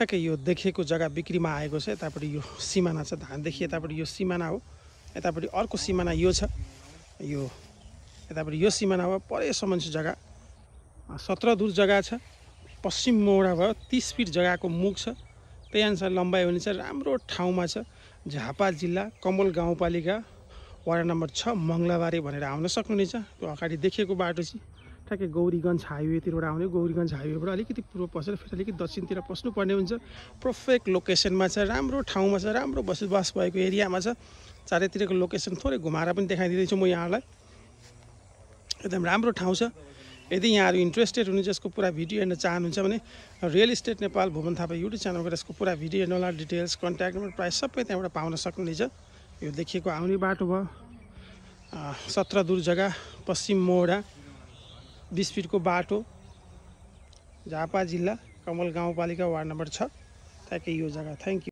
ठ्याक्कै यो देखेको जग्गा बिक्रीमा आएको छ। यतापट्टि यो सिमाना छ धानदेखि यतापट्टि यो सिमाना हो, यतापट्टि अर्को सिमाना यो छ, यो यतापट्टि यो सिमाना भयो, परेसम्म चाहिँ जग्गा 17 दूर जग्गा छ। पश्चिम मोडा भयो 30 फिट जग्गाको मुख छ। त्यही अनुसार लम्बाइ हुने चाहिँ राम्रो ठाउँमा छ। झापा जिल्ला कमल गाउँपालिका वार्ड नम्बर 6 मङ्गलाबारी भनेर आउन सक्नुहुनेछ। त्यो अगाडि देखिएको बाटो चाहिँ ठ्याक्कै गौरीगञ्ज हाइवेतिरबाट आउने, गौरीगञ्ज हाइवेबाट अलिकति पूर्व पसेर फेरि अलिकति दक्षिणतिर पस्नुपर्ने हुन्छ। पर्फेक्ट लोकेसनमा छ, राम्रो ठाउँमा छ, राम्रो बसोबास भएको एरियामा छ। चारैतिरको लोकेसन थोरै घुमाएर पनि देखाइदिँदैछु म यहाँलाई। एकदम राम्रो ठाउँ छ। यदि यहाँहरू इन्ट्रेस्टेड हुनुहुन्छ, यसको पुरा भिडियो हेर्न चाहनुहुन्छ भने real estate Nepal Bhuwan Thapa YouTube channel गएर यसको पुरा भिडियो हेर्नु होला। डिटेल्स, कन्ट्याक्ट नम्बर, प्राइस सबै त्यहाँबाट पाउन सक्नुहुनेछ। यो देखिएको आउने बाटो भयो 17 दूर जग्गा, पश्चिम मोडा 20 फिटको बाटो, झापा जिल्ला कमल गाउँपालिका वार्ड नम्बर 6 ठ्याक्कै यो जग्गा। Thank you.